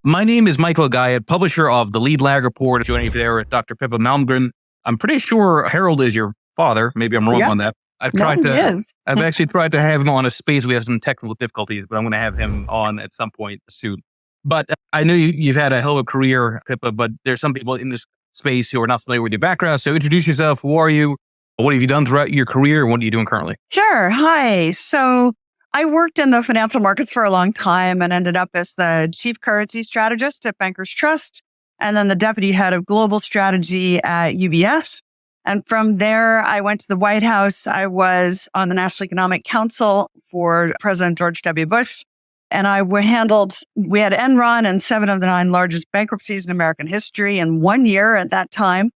My name is Michael Guyot, publisher of the Lead Lag Report. Joining you there with Dr. Pippa Malmgren. I'm pretty sure Harold is your father. Maybe I'm wrong on that. I've actually tried to have him on a space. We have some technical difficulties, but I'm going to have him on at some point soon. But I know you've had a hell of a career, Pippa, but there's some people in this space who are not familiar with your background. So introduce yourself. Who are you? What have you done throughout your career? What are you doing currently? Sure. Hi. So I worked in the financial markets for a long time and ended up as the chief currency strategist at Bankers Trust, and then the deputy head of global strategy at UBS. And from there, I went to the White House. I was on the National Economic Council for President George W. Bush. And we had Enron and 7 of the 9 largest bankruptcies in American history in 1 year at that time.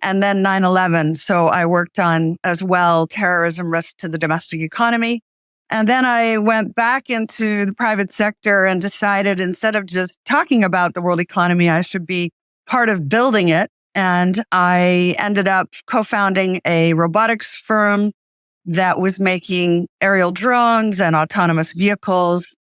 And then 9/11. So I worked on as well terrorism risk to the domestic economy. And then I went back into the private sector and decided instead of just talking about the world economy, I should be part of building it. And I ended up co-founding a robotics firm that was making aerial drones and autonomous vehicles.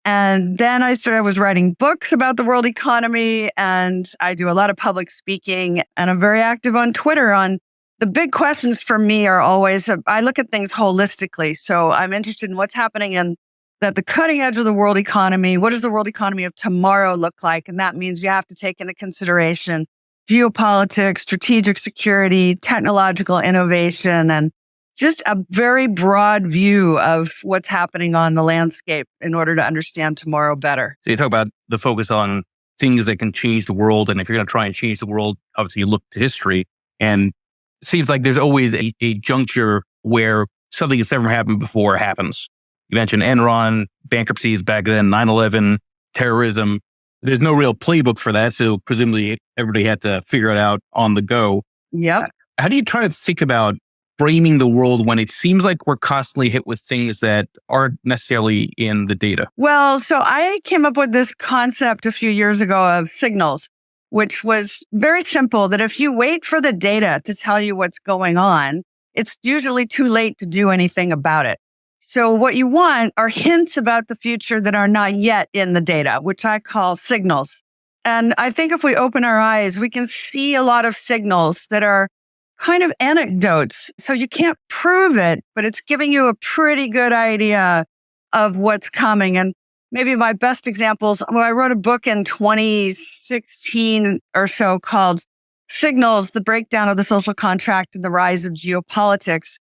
And then I was writing books about the world economy, and I do a lot of public speaking, and I'm very active on Twitter on the big questions for me are always, I look at things holistically. So I'm interested in what's happening at the cutting edge of the world economy. What does the world economy of tomorrow look like? And that means you have to take into consideration geopolitics, strategic security, technological innovation, and just a very broad view of what's happening on the landscape in order to understand tomorrow better. So you talk about the focus on things that can change the world. And if you're going to try and change the world, obviously you look to history. And it seems like there's always a juncture where something that's never happened before happens. You mentioned Enron, bankruptcies back then, 9/11, terrorism. There's no real playbook for that. So presumably everybody had to figure it out on the go. Yep. How do you try to think about framing the world when it seems like we're constantly hit with things that aren't necessarily in the data? Well, so I came up with this concept a few years ago of signals, which was very simple, that if you wait for the data to tell you what's going on, it's usually too late to do anything about it. So what you want are hints about the future that are not yet in the data, which I call signals. And I think if we open our eyes, we can see a lot of signals that are kind of anecdotes. So you can't prove it, but it's giving you a pretty good idea of what's coming. And maybe my best examples, I wrote a book in 2016 or so called Signals, the Breakdown of the Social Contract and the Rise of Geopolitics,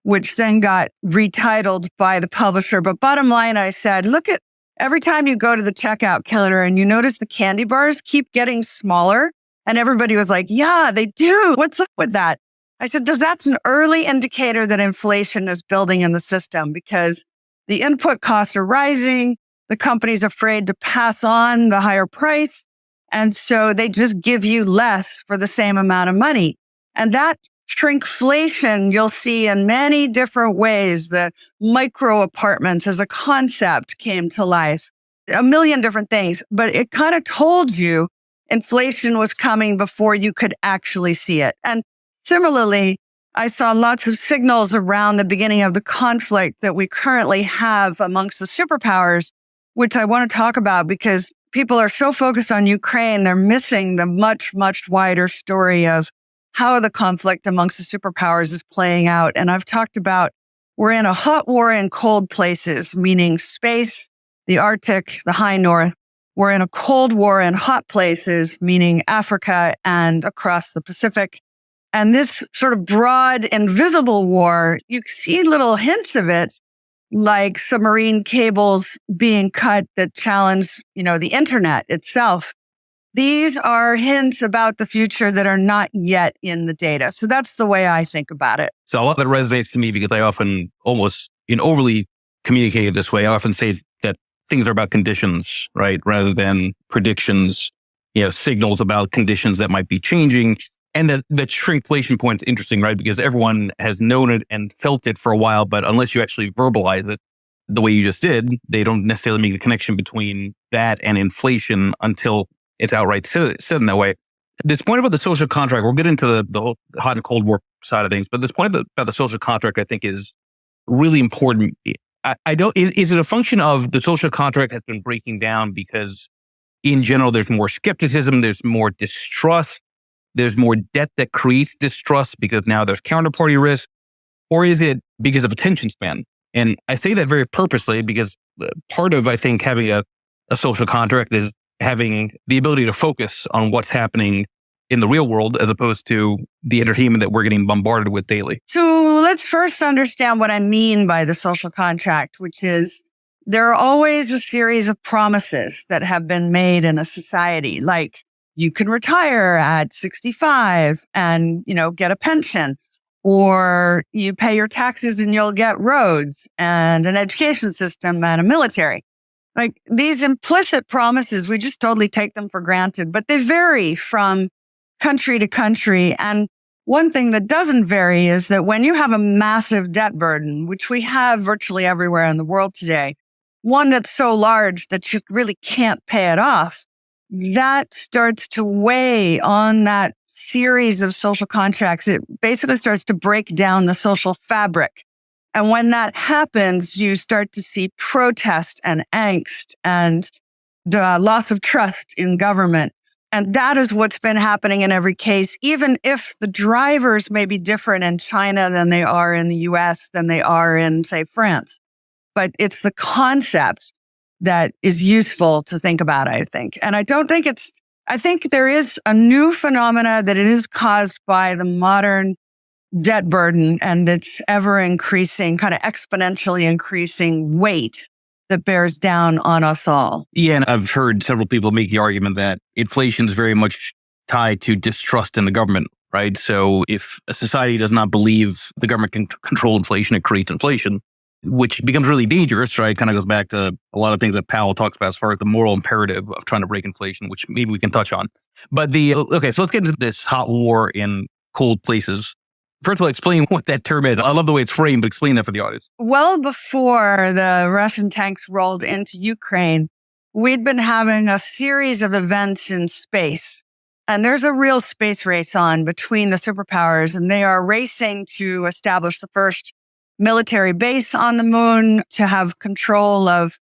which then got retitled by the publisher. But bottom line, I said, look at every time you go to the checkout counter and you notice the candy bars keep getting smaller. And everybody was like, yeah, they do. What's up with that? I said, that's an early indicator that inflation is building in the system because the input costs are rising. The company's afraid to pass on the higher price. And so they just give you less for the same amount of money. And that shrinkflation you'll see in many different ways. The micro apartments as a concept came to life, a million different things, but it kind of told you inflation was coming before you could actually see it. And similarly, I saw lots of signals around the beginning of the conflict that we currently have amongst the superpowers, which I want to talk about because people are so focused on Ukraine, they're missing the much, much wider story of how the conflict amongst the superpowers is playing out. And I've talked about we're in a hot war in cold places, meaning space, the Arctic, the high north. We're in a cold war in hot places, meaning Africa and across the Pacific. And this sort of broad, invisible war, you see little hints of it, like submarine cables being cut that challenge, the internet itself. These are hints about the future that are not yet in the data. So that's the way I think about it. So a lot that resonates to me because I often almost overly communicate this way. I often say that things are about conditions, right? Rather than predictions, signals about conditions that might be changing. And that shrinkflation point is interesting, right? Because everyone has known it and felt it for a while, but unless you actually verbalize it the way you just did, they don't necessarily make the connection between that and inflation until it's outright said in that way. This point about the social contract, we'll get into the whole hot and cold war side of things, but this point about the social contract, I think, is really important. I don't. Is it a function of the social contract has been breaking down because in general, there's more skepticism, there's more distrust, there's more debt that creates distrust because now there's counterparty risk? Or is it because of attention span? And I say that very purposely because part of, I think, having a social contract is having the ability to focus on what's happening in the real world as opposed to the entertainment that we're getting bombarded with daily. So let's first understand what I mean by the social contract, which is there are always a series of promises that have been made in a society, like you can retire at 65 and, get a pension, or you pay your taxes and you'll get roads and an education system and a military. Like these implicit promises, we just totally take them for granted, but they vary from country to country. And one thing that doesn't vary is that when you have a massive debt burden, which we have virtually everywhere in the world today, one that's so large that you really can't pay it off, that starts to weigh on that series of social contracts. It basically starts to break down the social fabric. And when that happens, you start to see protest and angst and the loss of trust in government. And that is what's been happening in every case, even if the drivers may be different in China than they are in the US, than they are in, say, France. But it's the concept that is useful to think about, I think. And I think there is a new phenomena that it is caused by the modern debt burden and its ever increasing, kind of exponentially increasing weight that bears down on us all. Yeah, and I've heard several people make the argument that inflation is very much tied to distrust in the government, right? So if a society does not believe the government can control inflation, it creates inflation, which becomes really dangerous, right? Kind of goes back to a lot of things that Powell talks about as far as the moral imperative of trying to break inflation, which maybe we can touch on. But so let's get into this hot war in cold places. First of all, explain what that term is. I love the way it's framed, but explain that for the audience. Well, before the Russian tanks rolled into Ukraine, we'd been having a series of events in space. And there's a real space race on between the superpowers, and they are racing to establish the first military base on the moon, to have control of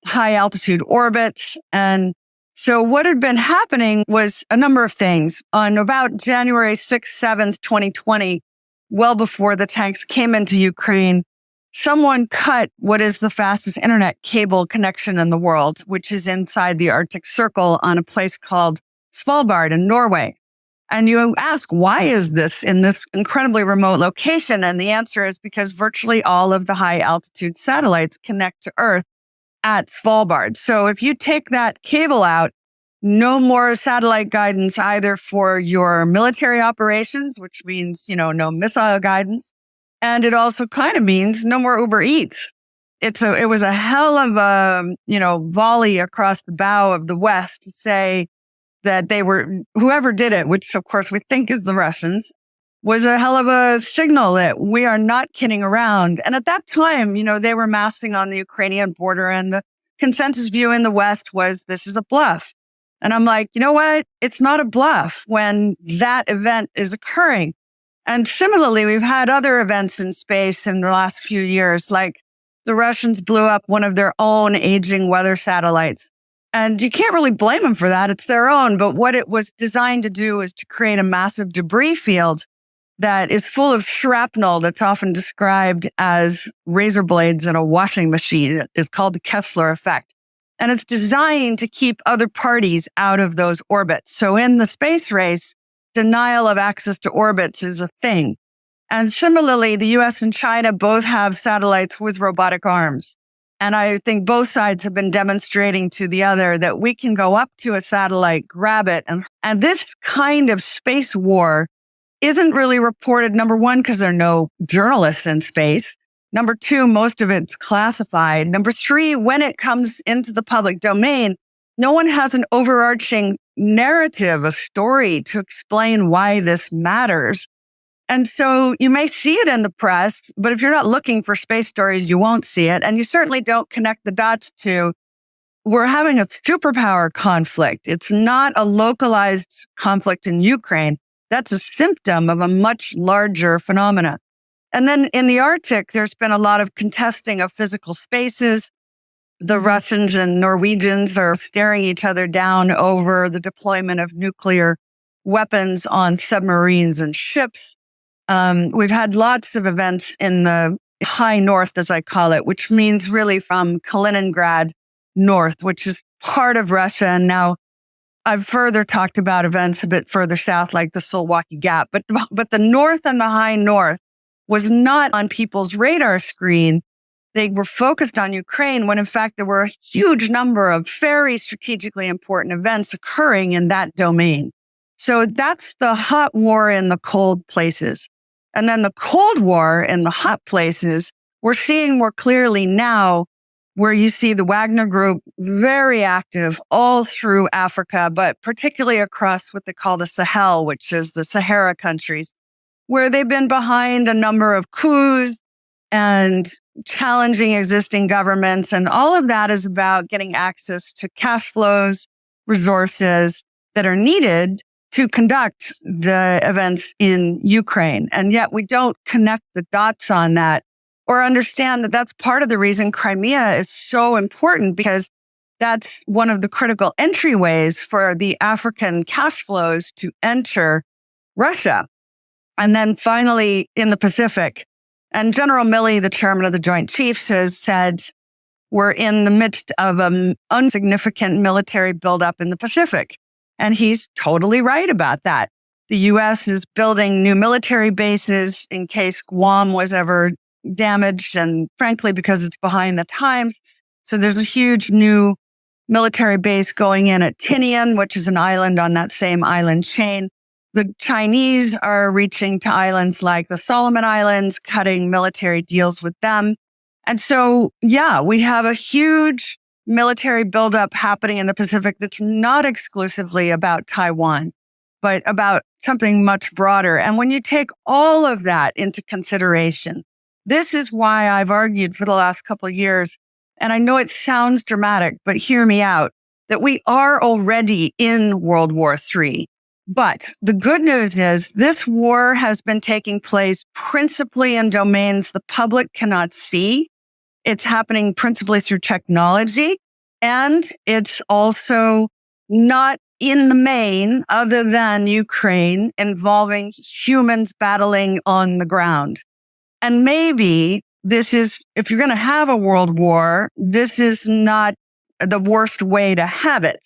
high altitude orbits. And so what had been happening was a number of things. On about January 6th, 7th, 2020, well before the tanks came into Ukraine, someone cut what is the fastest internet cable connection in the world, which is inside the Arctic Circle on a place called Svalbard in Norway. And you ask, why is this in this incredibly remote location? And the answer is because virtually all of the high altitude satellites connect to Earth at Svalbard. So if you take that cable out, no more satellite guidance either for your military operations, which means, no missile guidance. And it also kind of means no more Uber Eats. It was a hell of a, volley across the bow of the West to say that whoever did it, which of course we think is the Russians, was a hell of a signal that we are not kidding around. And at that time, they were massing on the Ukrainian border, and the consensus view in the West was this is a bluff. And I'm like, you know what? It's not a bluff when that event is occurring. And similarly, we've had other events in space in the last few years, like the Russians blew up one of their own aging weather satellites. And you can't really blame them for that. It's their own. But what it was designed to do is to create a massive debris field that is full of shrapnel that's often described as razor blades in a washing machine. It's called the Kessler effect. And it's designed to keep other parties out of those orbits. So in the space race, denial of access to orbits is a thing. And similarly, the US and China both have satellites with robotic arms. And I think both sides have been demonstrating to the other that we can go up to a satellite, grab it. And this kind of space war isn't really reported, number one, because there are no journalists in space. Number two, most of it's classified. Number three, when it comes into the public domain, no one has an overarching narrative, a story to explain why this matters. And so you may see it in the press, but if you're not looking for space stories, you won't see it. And you certainly don't connect the dots to, we're having a superpower conflict. It's not a localized conflict in Ukraine. That's a symptom of a much larger phenomena. And then in the Arctic, there's been a lot of contesting of physical spaces. The Russians and Norwegians are staring each other down over the deployment of nuclear weapons on submarines and ships. We've had lots of events in the high north, as I call it, which means really from Kaliningrad north, which is part of Russia. And now I've further talked about events a bit further south, like the Sulwaki Gap. But the north and the high north was not on people's radar screen. They were focused on Ukraine when in fact there were a huge number of very strategically important events occurring in that domain. So that's the hot war in the cold places. And then the Cold War in the hot places, we're seeing more clearly now, where you see the Wagner Group very active all through Africa, but particularly across what they call the Sahel, which is the Sahara countries, where they've been behind a number of coups and challenging existing governments. And all of that is about getting access to cash flows, resources that are needed to conduct the events in Ukraine. And yet we don't connect the dots on that or understand that that's part of the reason Crimea is so important, because that's one of the critical entryways for the African cash flows to enter Russia. And then finally in the Pacific, and General Milley, the chairman of the Joint Chiefs, has said we're in the midst of an insignificant military buildup in the Pacific. And he's totally right about that. The U.S. is building new military bases in case Guam was ever damaged, and frankly, because it's behind the times. So there's a huge new military base going in at Tinian, which is an island on that same island chain. The Chinese are reaching to islands like the Solomon Islands, cutting military deals with them. And so, yeah, we have a huge military buildup happening in the Pacific that's not exclusively about Taiwan, but about something much broader. And when you take all of that into consideration, this is why I've argued for the last couple of years, and I know it sounds dramatic, but hear me out, that we are already in World War III. But the good news is this war has been taking place principally in domains the public cannot see. It's happening principally through technology, and it's also not in the main, other than Ukraine, involving humans battling on the ground. And maybe this is, if you're going to have a world war, this is not the worst way to have it.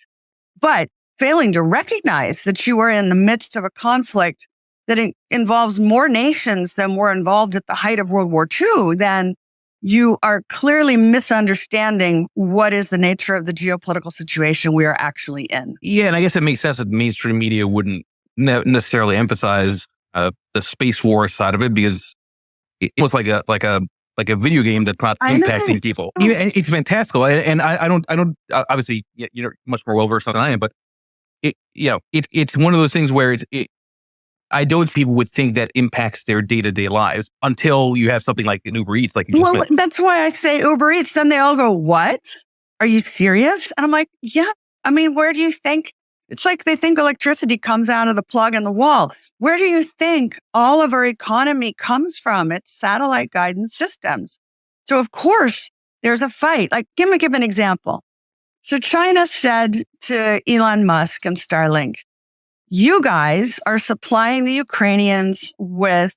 But failing to recognize that you are in the midst of a conflict that involves more nations than were involved at the height of World War II, then you are clearly misunderstanding what is the nature of the geopolitical situation we are actually in. Yeah, and I guess it makes sense that mainstream media wouldn't necessarily emphasize the space war side of it, because it's like a video game that's not impacting people. It's fantastical, and I don't obviously you're much more well versed than I am, but it's one of those things where I don't people would think that impacts their day-to-day lives until you have something like an Uber Eats, like you just mentioned. That's why I say Uber Eats. Then they all go, "What? Are you serious?" And I'm like, "Yeah. I mean, where do you think?" It's like they think electricity comes out of the plug in the wall. Where do you think all of our economy comes from? It's satellite guidance systems. So of course there's a fight. Like, give me an example. So China said to Elon Musk and Starlink, you guys are supplying the Ukrainians with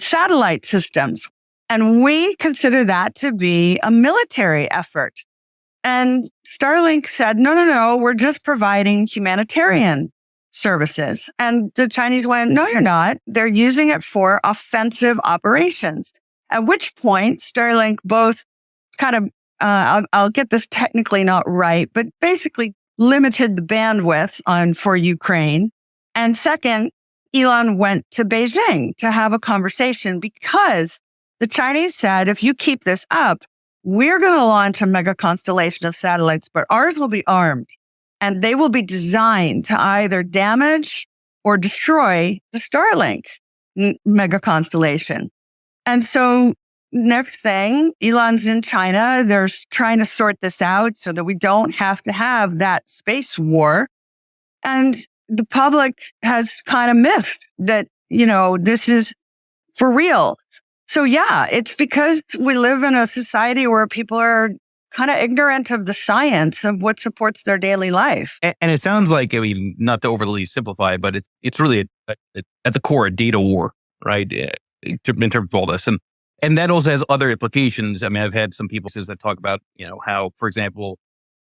satellite systems. And we consider that to be a military effort. And Starlink said, no, we're just providing humanitarian services. And the Chinese went, no, you're not. They're using it for offensive operations. At which point Starlink both kind of, I'll get this technically not right, but basically limited the bandwidth for Ukraine. And second, Elon went to Beijing to have a conversation, because the Chinese said, if you keep this up, we're going to launch a mega constellation of satellites, but ours will be armed and they will be designed to either damage or destroy the Starlink mega constellation. And so next thing, Elon's in China. They're trying to sort this out so that we don't have to have that space war. And the public has kind of missed that, this is for real. So yeah, it's because we live in a society where people are kind of ignorant of the science of what supports their daily life. And it sounds like, I mean, not to overly simplify, but it's really at the core a data war, right? In terms of all this, and that also has other implications. I mean, I've had some people that talk about how, for example,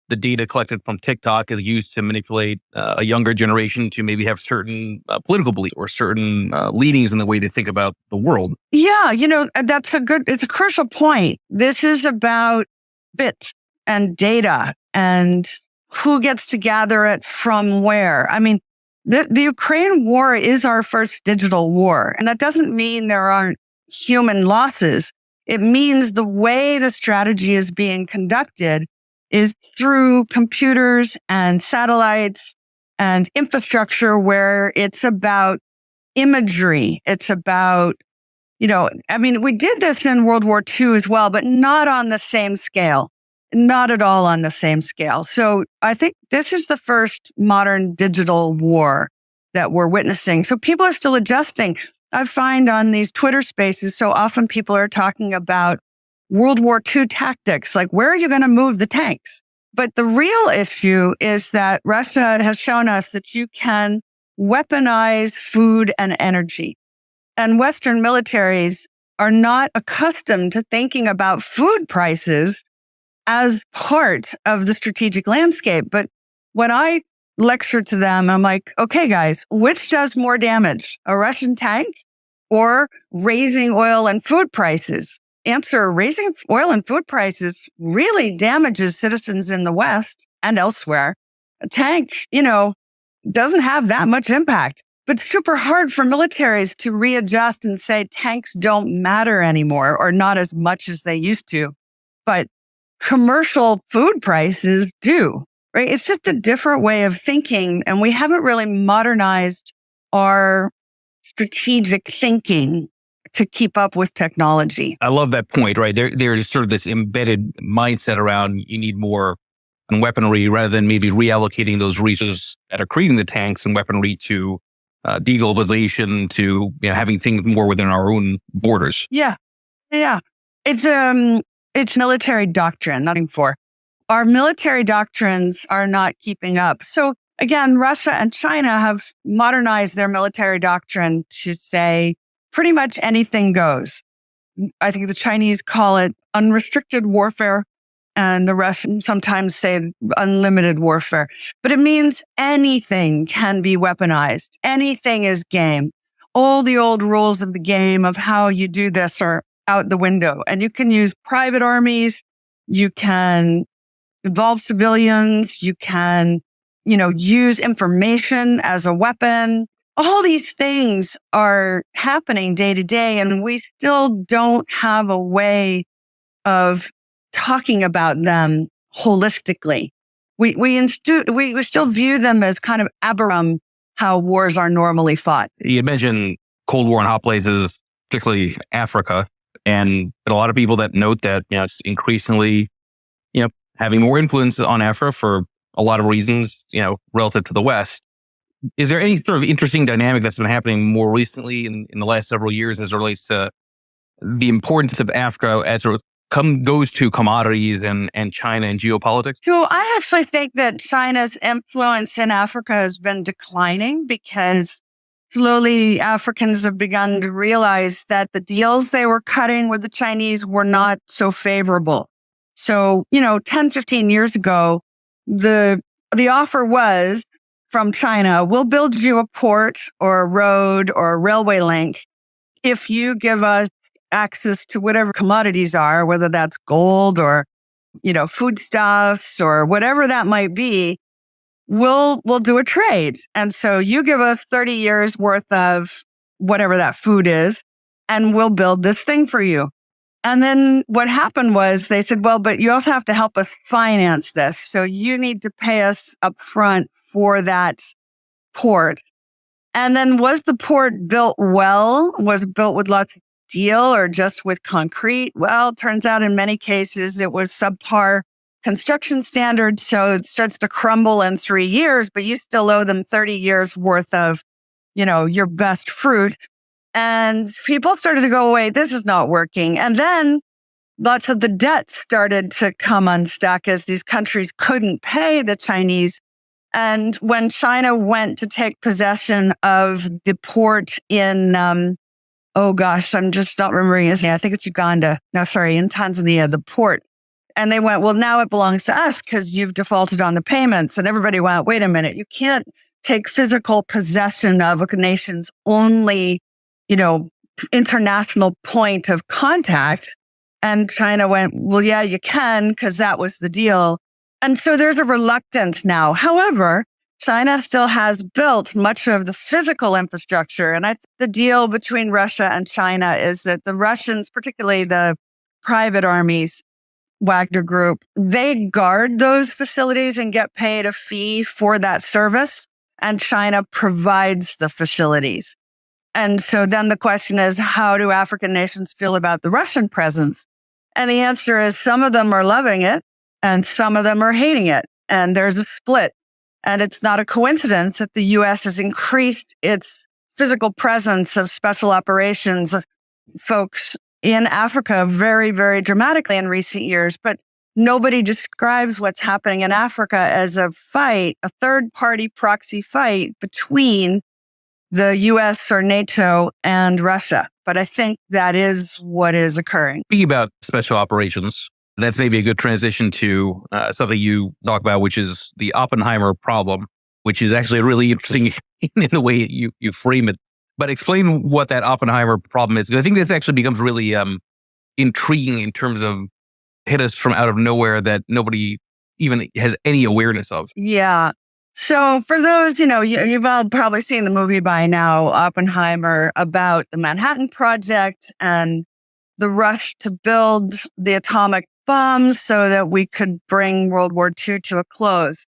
the data collected from TikTok is used to manipulate a younger generation to maybe have certain political beliefs or certain leanings in the way they think about the world. Yeah, it's a crucial point. This is about bits and data and who gets to gather it from where. I mean, the Ukraine war is our first digital war. And that doesn't mean there aren't human losses. It means the way the strategy is being conducted is through computers and satellites and infrastructure where it's about imagery. It's about, we did this in World War II as well, but not on the same scale, not at all on the same scale. So I think this is the first modern digital war that we're witnessing. So people are still adjusting. I find on these Twitter spaces, so often people are talking about World War II tactics, like where are you going to move the tanks? But the real issue is that Russia has shown us that you can weaponize food and energy. And Western militaries are not accustomed to thinking about food prices as part of the strategic landscape. But when I lecture to them, I'm like, okay, guys, which does more damage, a Russian tank or raising oil and food prices? Answer, raising oil and food prices really damages citizens in the West and elsewhere. A tank, doesn't have that much impact, but super hard for militaries to readjust and say tanks don't matter anymore or not as much as they used to. But commercial food prices do, right? It's just a different way of thinking. And we haven't really modernized our strategic thinking to keep up with technology. I love that point, right? There's sort of this embedded mindset around you need more weaponry rather than maybe reallocating those resources that are creating the tanks and weaponry to deglobalization, to having things more within our own borders. Yeah. It's military doctrine, nothing for. Our military doctrines are not keeping up. So again, Russia and China have modernized their military doctrine to say pretty much anything goes. I think the Chinese call it unrestricted warfare, and the Russians sometimes say unlimited warfare. But it means anything can be weaponized. Anything is game. All the old rules of the game of how you do this are out the window. And you can use private armies. You can involve civilians. You can, use information as a weapon. All these things are happening day to day, and we still don't have a way of talking about them holistically. We still view them as kind of aberrum, how wars are normally fought. You mentioned Cold War in hot places, particularly Africa, and a lot of people that note that it's increasingly having more influence on Africa for a lot of reasons, relative to the West. Is there any sort of interesting dynamic that's been happening more recently in the last several years as it relates to the importance of Africa as it goes to commodities and China and geopolitics? So I actually think that China's influence in Africa has been declining because slowly Africans have begun to realize that the deals they were cutting with the Chinese were not so favorable. So, 10, 15 years ago, the offer was from China, we'll build you a port or a road or a railway link if you give us access to whatever commodities are, whether that's gold or, foodstuffs or whatever that might be. We'll do a trade. And so you give us 30 years worth of whatever that food is, and we'll build this thing for you. And then what happened was they said, well, but you also have to help us finance this. So you need to pay us up front for that port. And then was the port built well? Was it built with lots of steel or just with concrete? Well, it turns out in many cases it was subpar construction standards. So it starts to crumble in 3 years, but you still owe them 30 years worth of, your best fruit. And people started to go, wait, this is not working. And then lots of the debt started to come unstuck as these countries couldn't pay the Chinese. And when China went to take possession of the port in, oh gosh, I'm just not remembering his name. I think it's Uganda. No, sorry, in Tanzania, the port. And they went, well, now it belongs to us because you've defaulted on the payments. And everybody went, wait a minute, you can't take physical possession of a nation's only, international point of contact. And China went, well, yeah, you can, because that was the deal. And so there's a reluctance now. However, China still has built much of the physical infrastructure. And the deal between Russia and China is that the Russians, particularly the private armies, Wagner Group, they guard those facilities and get paid a fee for that service. And China provides the facilities. And so then the question is, how do African nations feel about the Russian presence? And the answer is some of them are loving it and some of them are hating it. And there's a split. And it's not a coincidence that the U.S. has increased its physical presence of special operations folks in Africa very, very dramatically in recent years. But nobody describes what's happening in Africa as a fight, a third-party proxy fight between the U.S. or NATO and Russia. But I think that is what is occurring. Speaking about special operations, that's maybe a good transition to something you talk about, which is the Oppenheimer problem, which is actually really interesting in the way you frame it. But explain what that Oppenheimer problem is. Because I think this actually becomes really intriguing in terms of hit us from out of nowhere that nobody even has any awareness of. Yeah. So for those, you've all probably seen the movie by now, Oppenheimer, about the Manhattan Project and the rush to build the atomic bomb so that we could bring World War II to a close.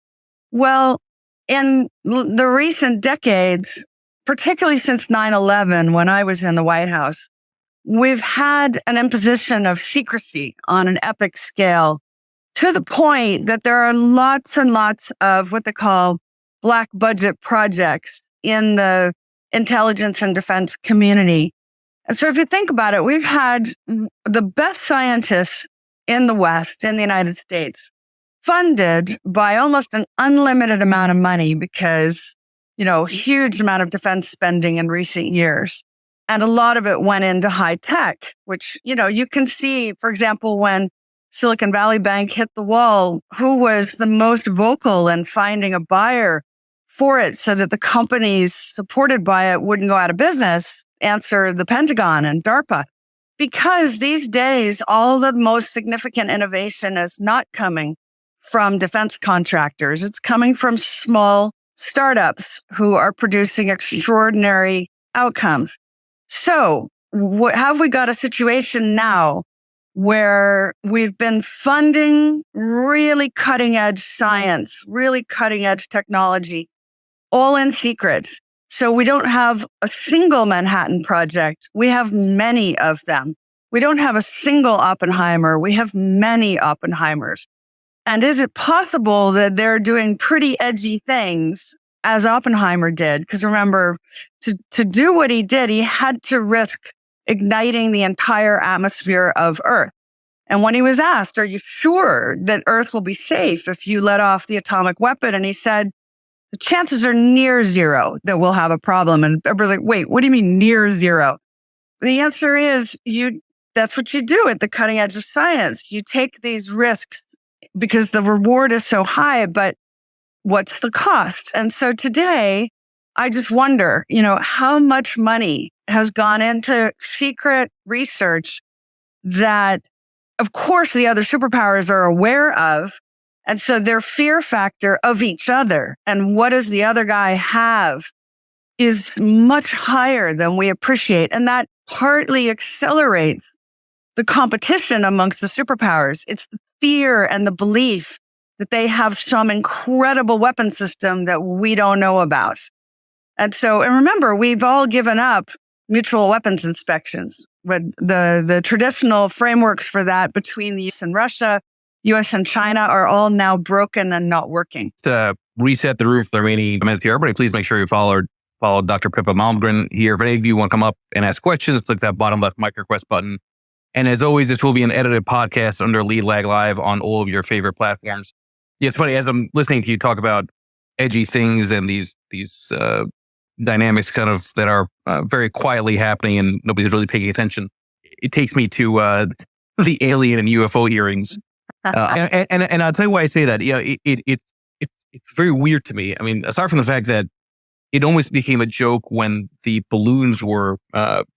Well, in the recent decades, particularly since 9/11, when I was in the White House, we've had an imposition of secrecy on an epic scale to the point that there are lots and lots of what they call black budget projects in the intelligence and defense community. And so if you think about it, we've had the best scientists in the West, in the United States, funded by almost an unlimited amount of money because, huge amount of defense spending in recent years. And a lot of it went into high tech, which, you can see, for example, when Silicon Valley Bank hit the wall, who was the most vocal in finding a buyer for it so that the companies supported by it wouldn't go out of business? Answer, the Pentagon and DARPA. Because these days, all the most significant innovation is not coming from defense contractors. It's coming from small startups who are producing extraordinary outcomes. So have we got a situation now where we've been funding really cutting edge science, really cutting edge technology, all in secret? So we don't have a single Manhattan Project. We have many of them. We don't have a single Oppenheimer. We have many Oppenheimers. And is it possible that they're doing pretty edgy things as Oppenheimer did? Because remember, to do what he did, he had to risk igniting the entire atmosphere of Earth. And when he was asked, are you sure that Earth will be safe if you let off the atomic weapon? And he said, the chances are near zero that we'll have a problem. And everybody's like, wait, what do you mean near zero? The answer is that's what you do at the cutting edge of science. You take these risks because the reward is so high, but what's the cost? And so today, I just wonder, how much money has gone into secret research that, of course, the other superpowers are aware of. And so their fear factor of each other and what does the other guy have is much higher than we appreciate. And that partly accelerates the competition amongst the superpowers. It's the fear and the belief that they have some incredible weapon system that we don't know about. And remember, we've all given up mutual weapons inspections. But the traditional frameworks for that between the US and Russia, US and China are all now broken and not working. To reset the room for the remaining minutes here, everybody, please make sure you follow Dr. Pippa Malmgren here. If any of you want to come up and ask questions, click that bottom left mic request button And as always, this will be an edited podcast under Lead Lag Live on all of your favorite platforms. Yeah, it's funny, as I'm listening to you talk about edgy things and these dynamics kind of that are very quietly happening and nobody's really paying attention. It takes me to the alien and UFO hearings. And I'll tell you why I say that. It's very weird to me. I mean, aside from the fact that it almost became a joke when the balloons were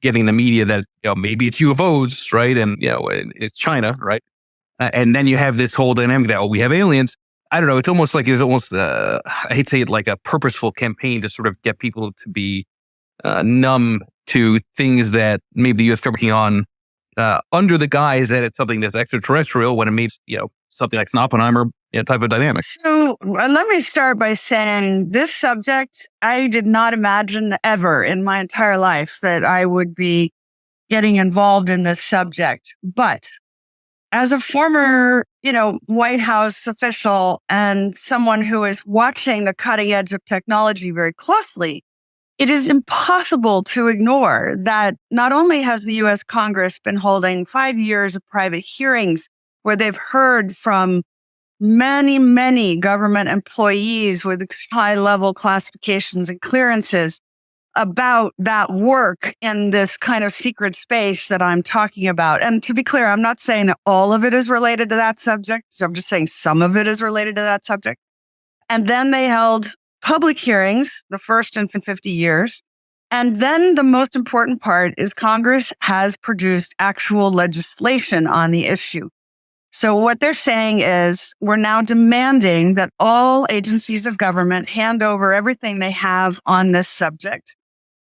getting the media that maybe it's UFOs, right? And it's China, right? And then you have this whole dynamic that we have aliens. I don't know. It's almost like I hate to say it, like a purposeful campaign to sort of get people to be numb to things that maybe the U.S. government on under the guise that it's something that's extraterrestrial when it means something like an Oppenheimer type of dynamic. So let me start by saying this subject, I did not imagine ever in my entire life that I would be getting involved in this subject. But as a former, White House official and someone who is watching the cutting edge of technology very closely, it is impossible to ignore that not only has the U.S. Congress been holding 5 years of private hearings where they've heard from many, many government employees with high-level classifications and clearances about that work in this kind of secret space that I'm talking about. And to be clear, I'm not saying that all of it is related to that subject. So I'm just saying some of it is related to that subject. And then they held public hearings, the first in 50 years. And then the most important part is Congress has produced actual legislation on the issue. So what they're saying is we're now demanding that all agencies of government hand over everything they have on this subject,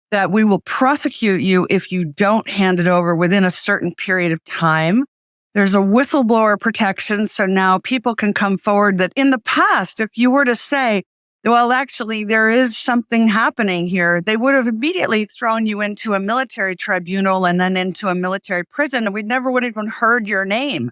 that we will prosecute you if you don't hand it over within a certain period of time. There's a whistleblower protection. So now people can come forward that in the past, if you were to say, well, actually, there is something happening here, they would have immediately thrown you into a military tribunal and then into a military prison, and we never would have even heard your name.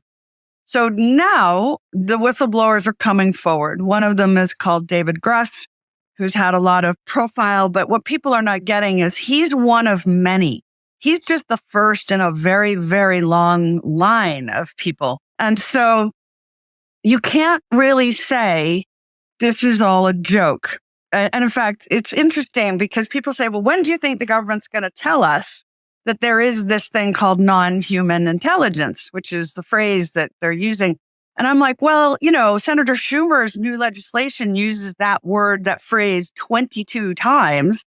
So now the whistleblowers are coming forward. One of them is called David Grush, who's had a lot of profile. But what people are not getting is he's one of many. He's just the first in a very, very long line of people. And so you can't really say this is all a joke. And in fact, it's interesting because people say, well, when do you think the government's going to tell us that there is this thing called non-human intelligence, which is the phrase that they're using? And I'm like, well, Senator Schumer's new legislation uses that word, that phrase 22 times.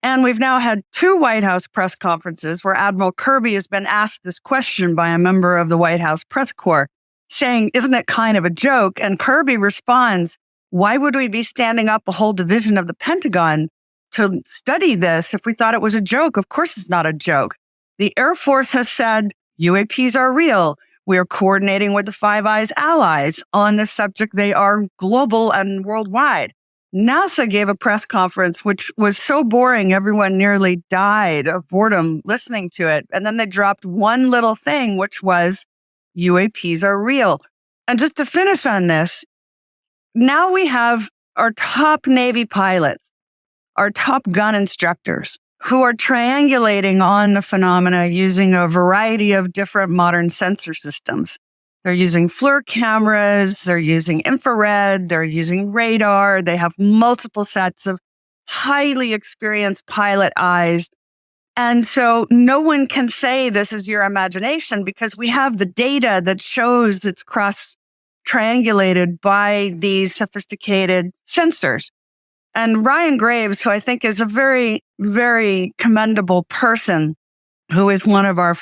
And we've now had 2 White House press conferences where Admiral Kirby has been asked this question by a member of the White House press corps saying, isn't it kind of a joke? And Kirby responds, why would we be standing up a whole division of the Pentagon to study this if we thought it was a joke? Of course it's not a joke. The Air Force has said UAPs are real. We are coordinating with the Five Eyes allies on this subject. They are global and worldwide. NASA gave a press conference, which was so boring, everyone nearly died of boredom listening to it. And then they dropped one little thing, which was UAPs are real. And just to finish on this, now we have our top Navy pilots, our top gun instructors who are triangulating on the phenomena using a variety of different modern sensor systems. They're using FLIR cameras, they're using infrared, they're using radar. They have multiple sets of highly experienced pilot eyes. And so no one can say this is your imagination because we have the data that shows it's cross-triangulated by these sophisticated sensors. And Ryan Graves, who I think is a very, very commendable person, who is one of our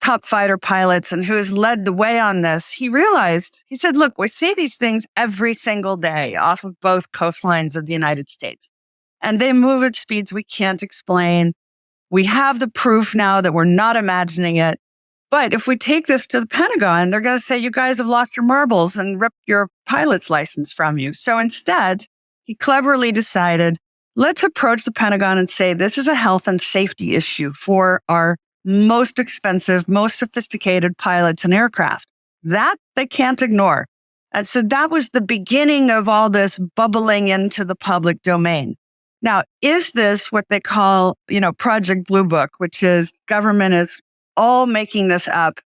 top fighter pilots and who has led the way on this, he said, look, we see these things every single day off of both coastlines of the United States. And they move at speeds we can't explain. We have the proof now that we're not imagining it. But if we take this to the Pentagon, they're going to say, you guys have lost your marbles and ripped your pilot's license from you. So instead, he cleverly decided, let's approach the Pentagon and say, this is a health and safety issue for our most expensive, most sophisticated pilots and aircraft. That they can't ignore. And so that was the beginning of all this bubbling into the public domain. Now, is this what they call, Project Blue Book, which is government is all making this up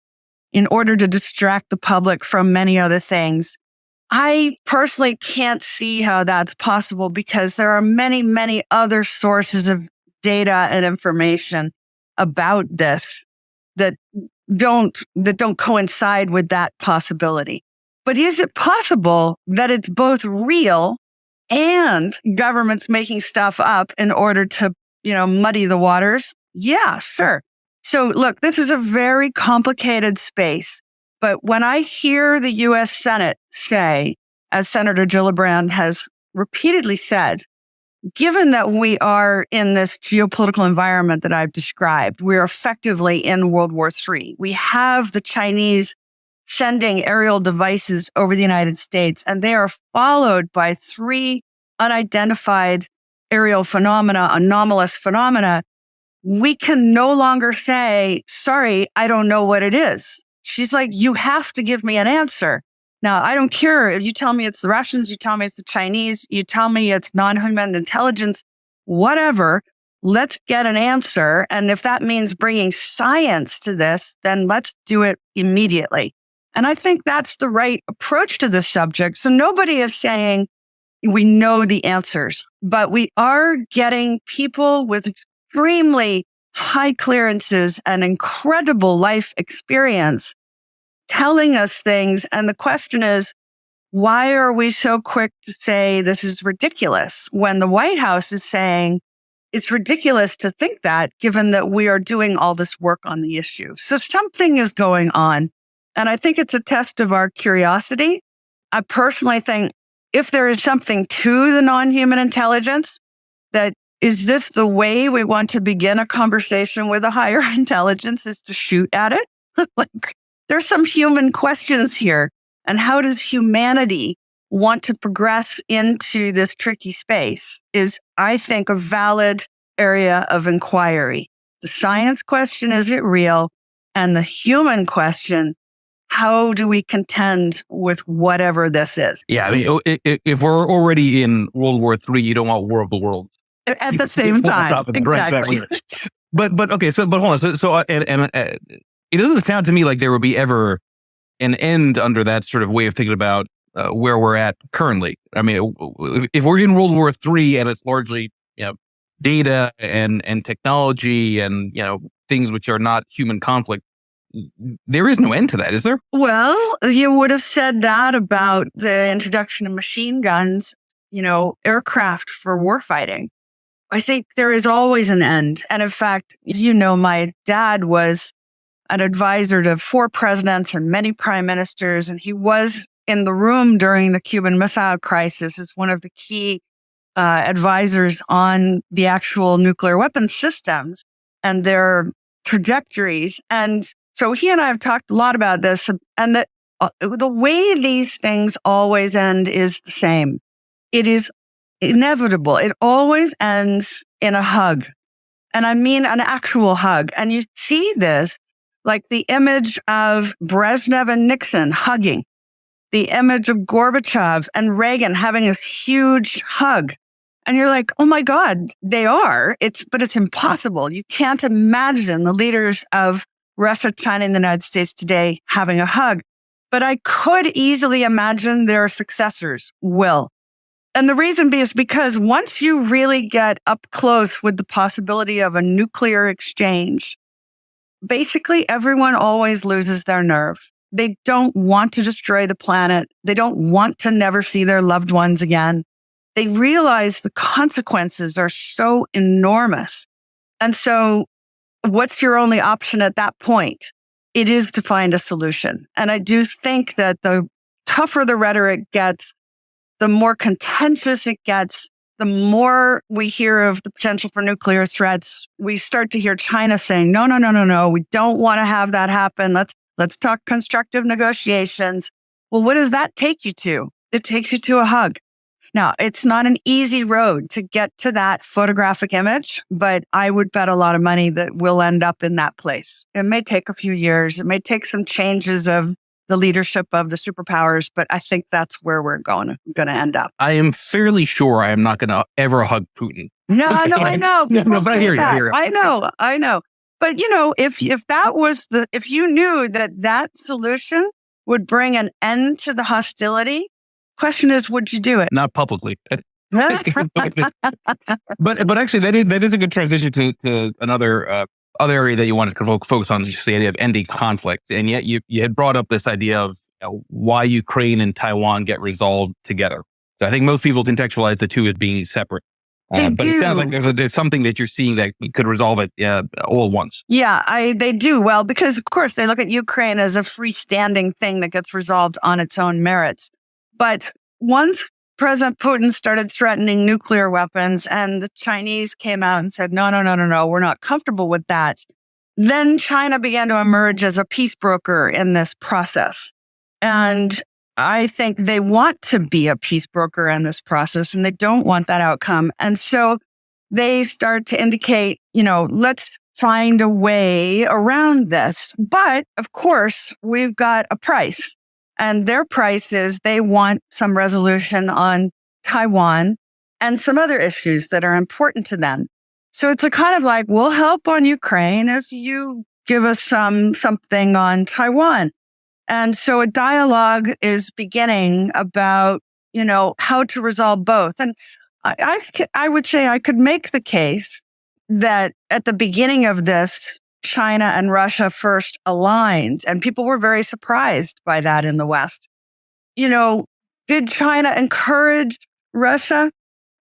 in order to distract the public from many other things. I personally can't see how that's possible because there are many, many other sources of data and information about this that don't coincide with that possibility. But is it possible that it's both real and governments making stuff up in order to, muddy the waters? Yeah, sure. So look, this is a very complicated space. But when I hear the U.S. Senate say, as Senator Gillibrand has repeatedly said, given that we are in this geopolitical environment that I've described, we're effectively in World War III. We have the Chinese sending aerial devices over the United States, and they are followed by 3 unidentified aerial phenomena, anomalous phenomena. We can no longer say, sorry, I don't know what it is. She's like, you have to give me an answer. Now, I don't care if you tell me it's the Russians, you tell me it's the Chinese, you tell me it's non-human intelligence, whatever. Let's get an answer. And if that means bringing science to this, then let's do it immediately. And I think that's the right approach to this subject. So nobody is saying we know the answers, but we are getting people with extremely high clearances and incredible life experience telling us things. And the question is, why are we so quick to say this is ridiculous when the White House is saying it's ridiculous to think that, given that we are doing all this work on the issue? So something is going on. And I think it's a test of our curiosity. I personally think if there is something to the non-human intelligence, that is this the way we want to begin a conversation with a higher intelligence, is to shoot at it? Like, there's some human questions here. And how does humanity want to progress into this tricky space is, I think, a valid area of inquiry. The science question, is it real? And the human question, how do we contend with whatever this is? Yeah, I mean, if we're already in World War III, you don't want War of the Worlds at the same time. Exactly. Right. But okay, but hold on. So it doesn't sound to me like there would be ever an end under that sort of way of thinking about where we're at currently. I mean, if we're in World War III and it's largely data and technology and things which are not human conflict, there is no end to that, is there? Well, you would have said that about the introduction of machine guns, aircraft for warfighting. I think there is always an end. And in fact, my dad was an advisor to 4 presidents and many prime ministers, and he was in the room during the Cuban Missile Crisis as one of the key advisors on the actual nuclear weapon systems and their trajectories. And so he and I have talked a lot about this, and that the way these things always end is the same. It is inevitable. It always ends in a hug. And I mean an actual hug. And you see this, like the image of Brezhnev and Nixon hugging, the image of Gorbachev and Reagan having a huge hug. And you're like, oh my God, they are. But it's impossible. You can't imagine the leaders of Russia, China, and the United States today having a hug. But I could easily imagine their successors will. And the reason is because once you really get up close with the possibility of a nuclear exchange, basically everyone always loses their nerve. They don't want to destroy the planet. They don't want to never see their loved ones again. They realize the consequences are so enormous. And so what's your only option at that point? It is to find a solution. And I do think that the tougher the rhetoric gets, the more contentious it gets, the more we hear of the potential for nuclear threats. We start to hear China saying, no, we don't want to have that happen. Let's talk constructive negotiations. Well, what does that take you to? It takes you to a hug. Now, it's not an easy road to get to that photographic image, but I would bet a lot of money that we'll end up in that place. It may take a few years. It may take some changes of the leadership of the superpowers, but I think that's where we're going to end up. I am fairly sure I am not going to ever hug Putin. No, I know. No, but I hear you. I know. But, if you knew that that solution would bring an end to the hostility, question is, would you do it? Not publicly. But actually, that is a good transition to another other area that you wanted to focus on, just the idea of ending conflict. And yet you had brought up this idea of why Ukraine and Taiwan get resolved together. So I think most people contextualize the two as being separate. But it sounds like there's something that you're seeing that could resolve it all at once. Yeah, they do. Well, because of course they look at Ukraine as a freestanding thing that gets resolved on its own merits. But once President Putin started threatening nuclear weapons and the Chinese came out and said, no, we're not comfortable with that. Then China began to emerge as a peace broker in this process. And I think they want to be a peace broker in this process and they don't want that outcome. And so they start to indicate, let's find a way around this. But of course, we've got a price. And their price is they want some resolution on Taiwan and some other issues that are important to them. So it's a kind of like, we'll help on Ukraine if you give us something on Taiwan. And so a dialogue is beginning about, how to resolve both. And I would say I could make the case that at the beginning of this, China and Russia first aligned, and people were very surprised by that in the West. Did China encourage Russia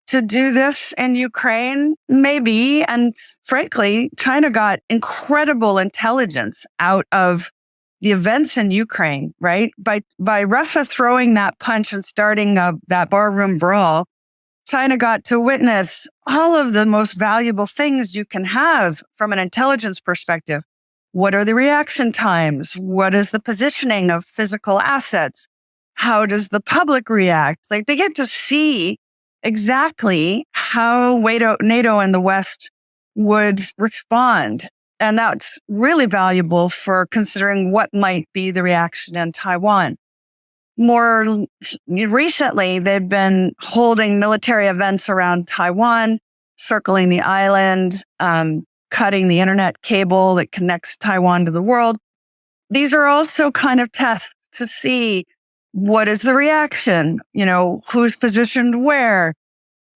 to do this in Ukraine? Maybe. And frankly, China got incredible intelligence out of the events in Ukraine, right? By Russia throwing that punch and starting that barroom brawl, China got to witness all of the most valuable things you can have from an intelligence perspective. What are the reaction times? What is the positioning of physical assets? How does the public react? Like, they get to see exactly how NATO and the West would respond. And that's really valuable for considering what might be the reaction in Taiwan. More recently, they've been holding military events around Taiwan, circling the island, cutting the internet cable that connects Taiwan to the world. These are also kind of tests to see what is the reaction, who's positioned where.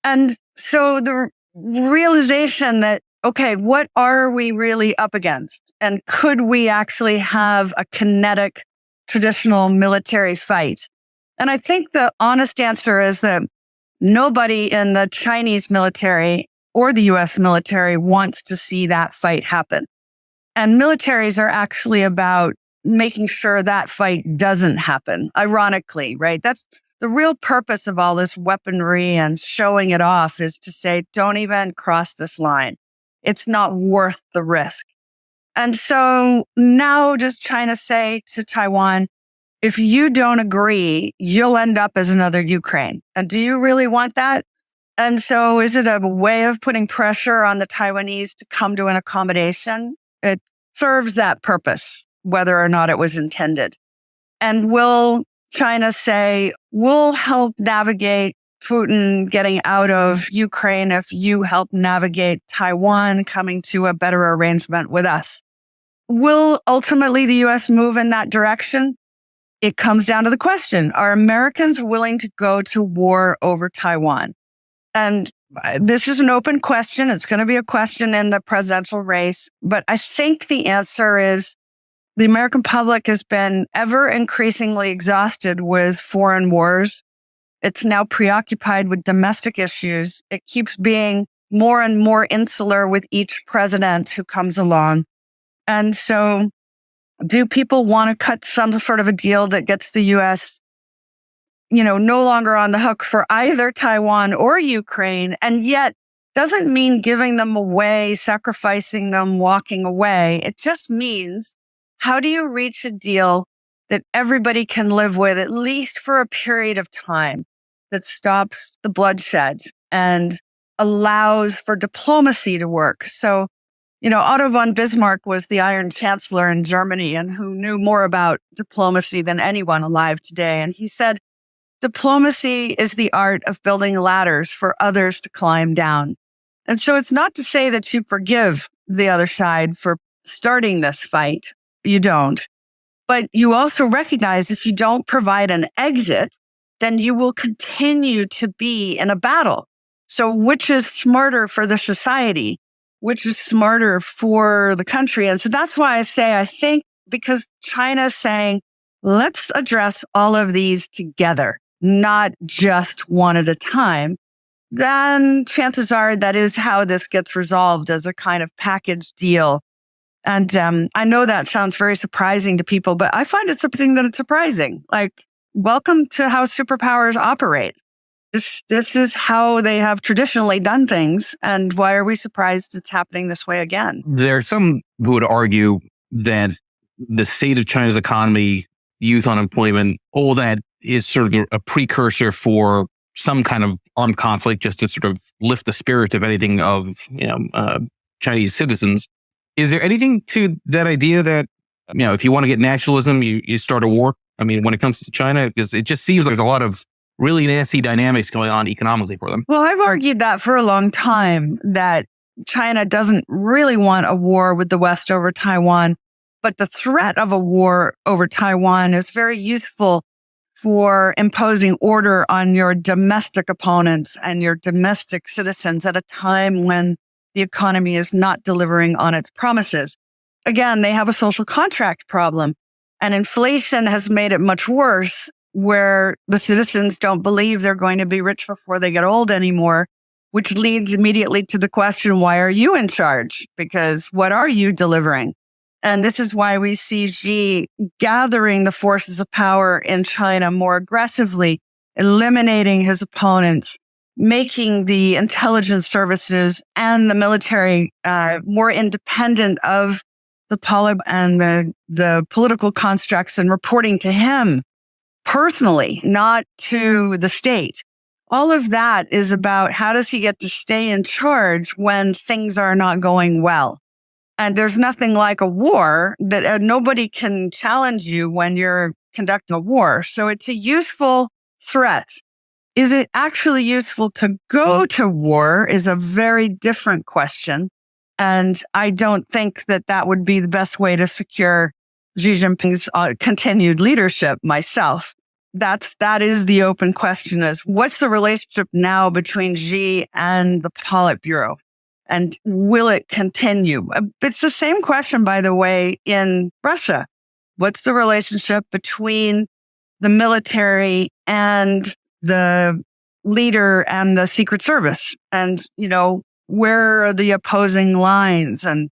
And so the realization that, okay, what are we really up against? And could we actually have a kinetic traditional military fight? And I think the honest answer is that nobody in the Chinese military or the US military wants to see that fight happen. And militaries are actually about making sure that fight doesn't happen, ironically, right? That's the real purpose of all this weaponry and showing it off, is to say, don't even cross this line. It's not worth the risk. And so now does China say to Taiwan, if you don't agree, you'll end up as another Ukraine. And do you really want that? And so is it a way of putting pressure on the Taiwanese to come to an accommodation? It serves that purpose, whether or not it was intended. And will China say, we'll help navigate Putin getting out of Ukraine if you help navigate Taiwan coming to a better arrangement with us? Will ultimately the U.S. move in that direction? It comes down to the question, are Americans willing to go to war over Taiwan? And this is an open question. It's going to be a question in the presidential race. But I think the answer is the American public has been ever increasingly exhausted with foreign wars. It's now preoccupied with domestic issues. It keeps being more and more insular with each president who comes along. And so do people want to cut some sort of a deal that gets the U.S., no longer on the hook for either Taiwan or Ukraine, and yet doesn't mean giving them away, sacrificing them, walking away. It just means, how do you reach a deal that everybody can live with, at least for a period of time, that stops the bloodshed and allows for diplomacy to work? So, Otto von Bismarck was the Iron Chancellor in Germany and who knew more about diplomacy than anyone alive today. And he said, diplomacy is the art of building ladders for others to climb down. And so it's not to say that you forgive the other side for starting this fight. You don't. But you also recognize if you don't provide an exit, then you will continue to be in a battle. So which is smarter for the society? Which is smarter for the country? And so that's why I say, I think because China's saying, let's address all of these together, not just one at a time, then chances are that is how this gets resolved as a kind of package deal. And I know that sounds very surprising to people, but I find it something that it's surprising. Like, welcome to how superpowers operate. This is how they have traditionally done things. And why are we surprised it's happening this way again? There are some who would argue that the state of China's economy, youth unemployment, all that is sort of a precursor for some kind of armed conflict, just to sort of lift the spirits of anything of Chinese citizens. Is there anything to that idea that, if you want to get nationalism, you start a war? I mean, when it comes to China, because it just seems like there's a lot of really nasty dynamics going on economically for them. Well, I've argued that for a long time, that China doesn't really want a war with the West over Taiwan, but the threat of a war over Taiwan is very useful for imposing order on your domestic opponents and your domestic citizens at a time when the economy is not delivering on its promises. Again, they have a social contract problem, and inflation has made it much worse, where the citizens don't believe they're going to be rich before they get old anymore, which leads immediately to the question, why are you in charge? Because what are you delivering? And this is why we see Xi gathering the forces of power in China more aggressively, eliminating his opponents, making the intelligence services and the military more independent of the and the political constructs, and reporting to him personally, not to the state. All of that is about how does he get to stay in charge when things are not going well. And there's nothing like a war that nobody can challenge you when you're conducting a war. So it's a useful threat. Is it actually useful to go to war is a very different question. And I don't think that that would be the best way to secure Xi Jinping's continued leadership myself. That is the open question, is what's the relationship now between Xi and the Politburo? And will it continue? It's the same question, by the way, in Russia. What's the relationship between the military and the leader and the Secret Service? And, where are the opposing lines? And,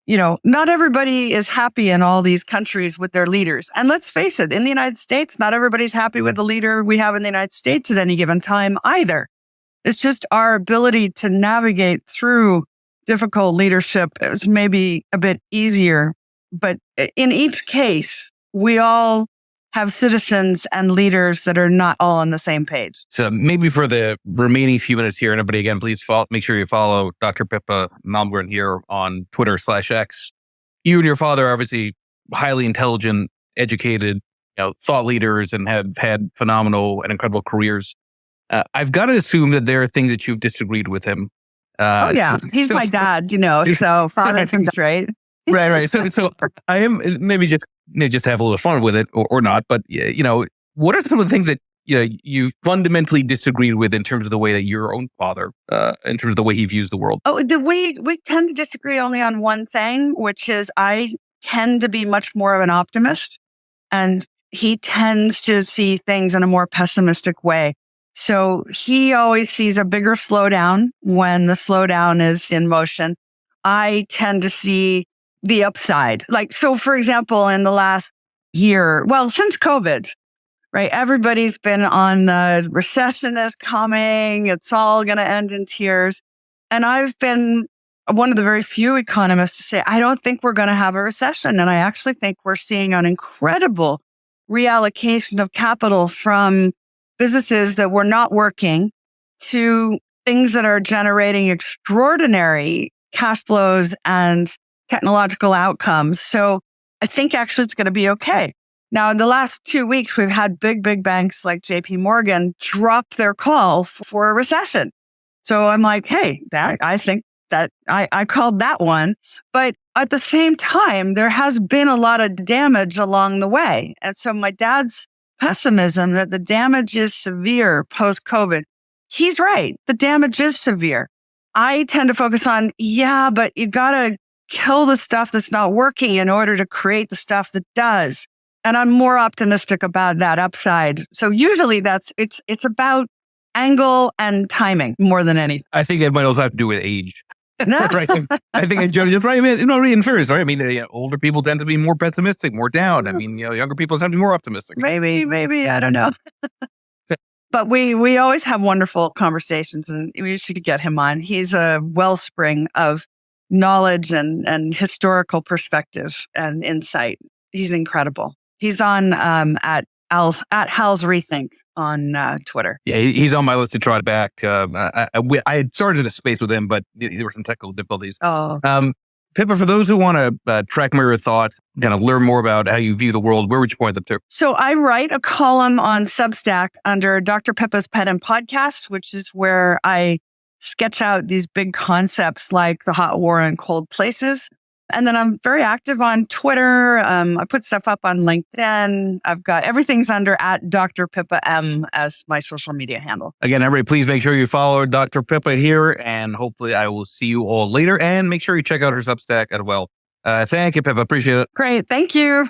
not everybody is happy in all these countries with their leaders. And let's face it, in the United States, not everybody's happy with the leader we have in the United States at any given time either. It's just our ability to navigate through difficult leadership is maybe a bit easier. But in each case, we all have citizens and leaders that are not all on the same page. So maybe for the remaining few minutes here, everybody, again, please make sure you follow Dr. Pippa Malmgren here on Twitter/X. You and your father are obviously highly intelligent, educated, thought leaders, and have had phenomenal and incredible careers. I've got to assume that there are things that you've disagreed with him. Oh yeah, he's my dad, so father, right? Right. So I am maybe just have a little fun with it or not. But what are some of the things that you fundamentally disagreed with in terms of the way that your own father, in terms of the way he views the world? Oh, we tend to disagree only on one thing, which is I tend to be much more of an optimist, and he tends to see things in a more pessimistic way. So he always sees a bigger slowdown when the slowdown is in motion. I tend to see the upside. So for example, in the last year, since COVID, right? Everybody's been on the recession is coming. It's all going to end in tears. And I've been one of the very few economists to say, I don't think we're going to have a recession. And I actually think we're seeing an incredible reallocation of capital from businesses that were not working to things that are generating extraordinary cash flows and technological outcomes. So I think actually it's going to be okay. Now, in the last 2 weeks, we've had big banks like JP Morgan drop their call for a recession. So I'm like, hey, I think that I called that one. But at the same time, there has been a lot of damage along the way. And so my dad's pessimism that the damage is severe post-COVID, he's right. The damage is severe. I tend to focus on, yeah, but you got to kill the stuff that's not working in order to create the stuff that does. And I'm more optimistic about that upside. So usually it's about angle and timing more than anything. I think it might also have to do with age. Right. I think Jody's right. I mean, really in fairness, right? I mean, older people tend to be more pessimistic, more down. I mean, younger people tend to be more optimistic. Maybe, I don't know. But we always have wonderful conversations, and we should get him on. He's a wellspring of knowledge and historical perspective and insight. He's incredible. He's on at Hal's Rethink on Twitter. Yeah, he's on my list to try back. I had started a space with him, but there were some technical difficulties. Oh. Pippa, for those who want to track Mirror Thought, kind of learn more about how you view the world, where would you point them to? So I write a column on Substack under Dr. Pippa's Pen and Podcast, which is where I sketch out these big concepts like the hot war and cold places. And then I'm very active on Twitter. I put stuff up on LinkedIn. I've got everything's under at Dr. Pippa M as my social media handle. Again, everybody, please make sure you follow Dr. Pippa here, and hopefully I will see you all later. And make sure you check out her Substack as well. Thank you, Pippa. Appreciate it. Great. Thank you.